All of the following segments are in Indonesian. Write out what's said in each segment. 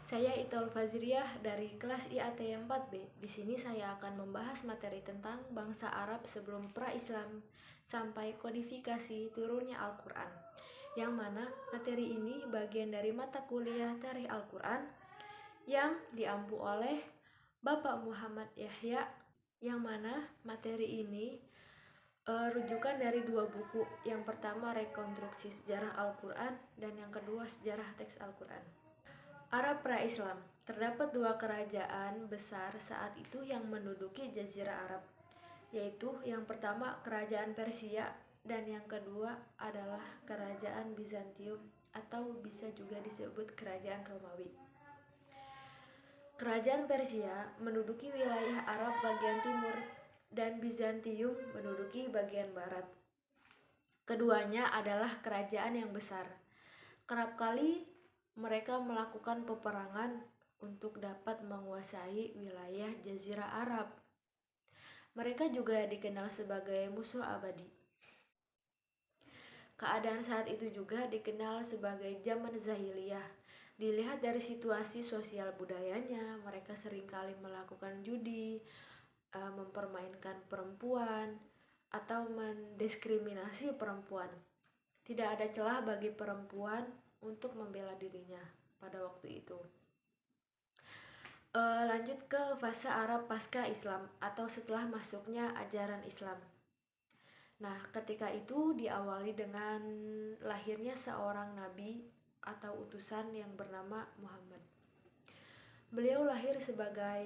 Saya Itul Fazriyah dari kelas IAT 4B. Di sini saya akan membahas materi tentang bangsa Arab sebelum pra-Islam sampai kodifikasi turunnya Al-Quran. Yang mana materi ini bagian dari mata kuliah Tarikh Al-Quran yang diampu oleh Bapak Muhammad Yahya, yang mana materi ini rujukan dari dua buku. Yang pertama Rekonstruksi Sejarah Al-Quran dan yang kedua Sejarah Teks Al-Quran. Arab pra-Islam. Terdapat dua kerajaan besar saat itu yang menduduki Jazirah Arab, yaitu yang pertama Kerajaan Persia dan yang kedua adalah Kerajaan Bizantium atau bisa juga disebut Kerajaan Romawi. Kerajaan Persia menduduki wilayah Arab bagian timur dan Bizantium menduduki bagian barat. Keduanya adalah kerajaan yang besar. Kerap kali mereka melakukan peperangan untuk dapat menguasai wilayah Jazirah Arab. Mereka juga dikenal sebagai musuh abadi. Keadaan saat itu juga dikenal sebagai zaman Zahiliyah. Dilihat dari situasi sosial budayanya, mereka seringkali melakukan judi, mempermainkan perempuan, atau mendiskriminasi perempuan. Tidak ada celah bagi perempuan untuk membela dirinya pada waktu itu. Lanjut ke fase Arab pasca Islam atau setelah masuknya ajaran Islam. Nah, ketika itu diawali dengan lahirnya seorang nabi atau utusan yang bernama Muhammad. Beliau lahir sebagai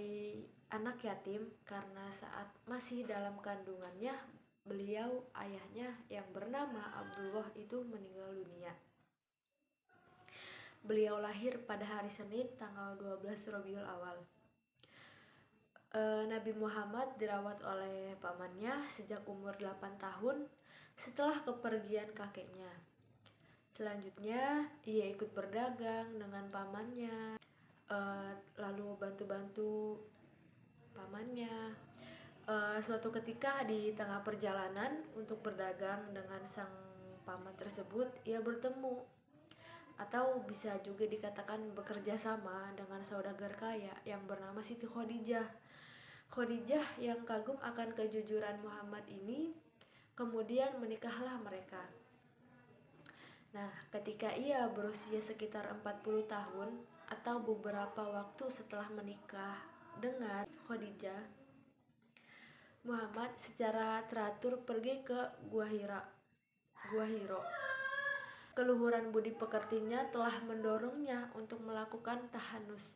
anak yatim karena saat masih dalam kandungannya, beliau ayahnya yang bernama Abdullah itu meninggal dunia. Beliau lahir pada hari Senin tanggal 12 Rabiul Awal. Nabi Muhammad dirawat oleh pamannya sejak umur 8 tahun setelah kepergian kakeknya. Selanjutnya ia ikut berdagang dengan pamannya, lalu bantu-bantu pamannya. Suatu ketika di tengah perjalanan untuk berdagang dengan sang paman tersebut, ia bertemu atau bisa juga dikatakan bekerja sama dengan saudagar kaya yang bernama Siti Khadijah. Khadijah yang kagum akan kejujuran Muhammad ini, kemudian menikahlah mereka. Nah, ketika ia berusia sekitar 40 tahun atau beberapa waktu setelah menikah dengan Khadijah, Muhammad secara teratur pergi ke Gua Hiro. Keluhuran budi pekertinya telah mendorongnya untuk melakukan tahanus.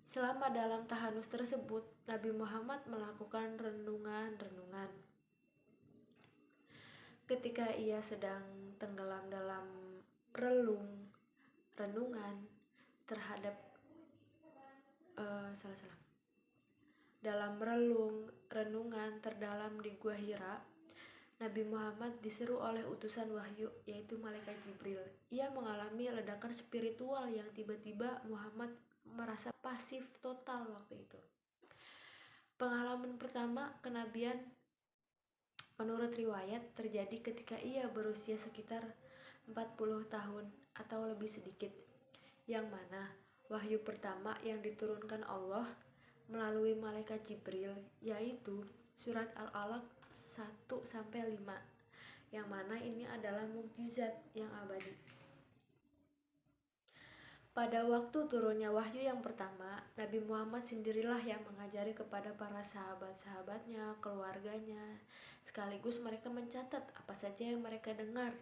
Selama dalam tahanus tersebut, Nabi Muhammad melakukan renungan. Ketika ia sedang tenggelam dalam renungan terhadap renungan terdalam di Gua Hira, Nabi Muhammad diseru oleh utusan wahyu, yaitu Malaikat Jibril. Ia mengalami ledakan spiritual yang tiba-tiba Muhammad merasa pasif total waktu itu. Pengalaman pertama kenabian menurut riwayat terjadi ketika ia berusia sekitar 40 tahun atau lebih sedikit, yang mana wahyu pertama yang diturunkan Allah melalui Malaikat Jibril yaitu surat Al-Alaq 1-5, yang mana ini adalah mukjizat yang abadi. Pada waktu turunnya wahyu yang pertama, Nabi Muhammad sendirilah yang mengajari kepada para sahabat-sahabatnya, keluarganya, sekaligus mereka mencatat apa saja yang mereka dengar.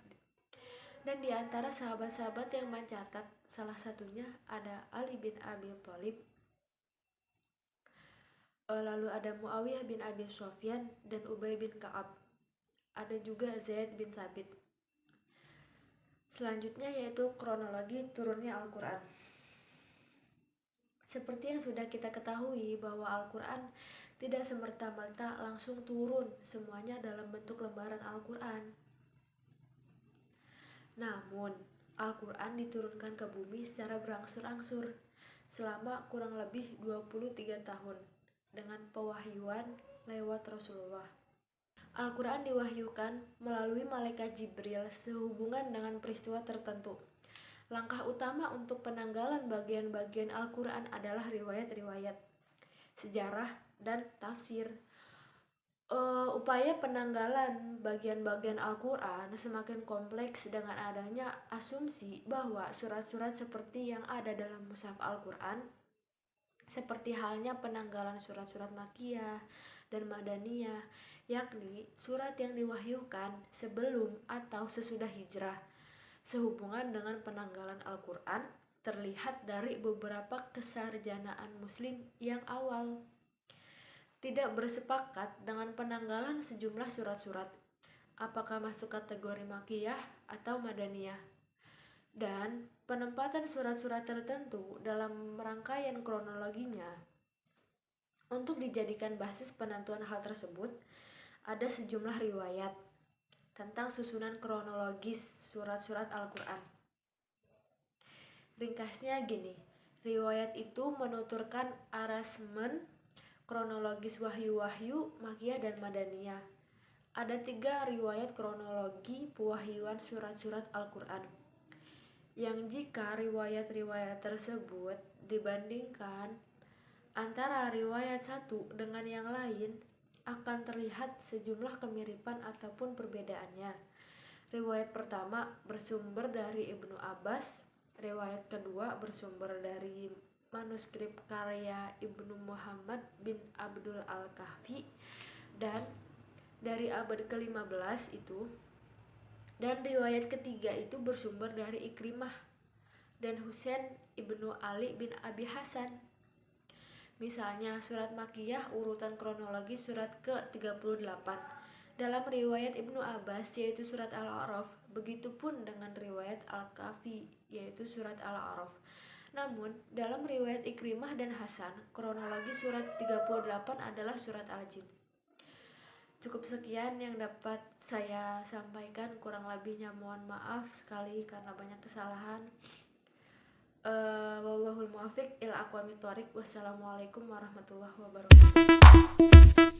Dan di antara sahabat-sahabat yang mencatat, salah satunya ada Ali bin Abi Thalib, lalu ada Muawiyah bin Abi Sufyan dan Ubay bin Ka'ab. Ada juga Zaid bin Thabit. Selanjutnya yaitu kronologi turunnya Al-Quran. Seperti yang sudah kita ketahui bahwa Al-Quran tidak semerta-merta langsung turun semuanya dalam bentuk lembaran Al-Quran. Namun, Al-Quran diturunkan ke bumi secara berangsur-angsur selama kurang lebih 23 tahun dengan pewahyuan lewat Rasulullah. Al-Quran diwahyukan melalui Malaikat Jibril sehubungan dengan peristiwa tertentu. Langkah utama untuk penanggalan bagian-bagian Al-Quran adalah riwayat-riwayat, sejarah, dan tafsir. Upaya penanggalan bagian-bagian Al-Quran semakin kompleks dengan adanya asumsi bahwa surat-surat seperti yang ada dalam mushaf Al-Quran, seperti halnya penanggalan surat-surat Makkiyah dan Madaniyah, yakni surat yang diwahyukan sebelum atau sesudah hijrah, sehubungan dengan penanggalan Al-Quran terlihat dari beberapa kesarjanaan Muslim yang awal tidak bersepakat dengan penanggalan sejumlah surat-surat, apakah masuk kategori Makkiyah atau Madaniyah, dan penempatan surat-surat tertentu dalam rangkaian kronologinya. Untuk dijadikan basis penentuan hal tersebut, ada sejumlah riwayat tentang susunan kronologis surat-surat Al-Quran. Ringkasnya gini, riwayat itu menuturkan arasmen kronologis wahyu-wahyu Makkiyah dan Madaniyah. Ada 3 riwayat kronologi pewahyuan surat-surat Al-Quran, yang jika riwayat-riwayat tersebut dibandingkan antara riwayat satu dengan yang lain, akan terlihat sejumlah kemiripan ataupun perbedaannya. Riwayat pertama bersumber dari Ibnu Abbas, riwayat kedua bersumber dari manuskrip karya Ibnu Muhammad bin Abdul Al-Kahfi dan dari abad ke-15 itu, dan riwayat ketiga itu bersumber dari Ikrimah dan Husain ibnu Ali bin Abi Hasan. Misalnya surat Makkiyah urutan kronologi surat ke-38 dalam riwayat Ibnu Abbas yaitu surat Al-A'raf, begitupun dengan riwayat Al-Kahfi yaitu surat Al-A'raf. Namun, dalam riwayat Ikrimah dan Hasan, kronologi surat 38 adalah surat Al-Jin. Cukup sekian yang dapat saya sampaikan, kurang lebihnya mohon maaf sekali karena banyak kesalahan. Wallahul muwaffiq ila aqwamit thoriq. Wassalamualaikum warahmatullahi wabarakatuh.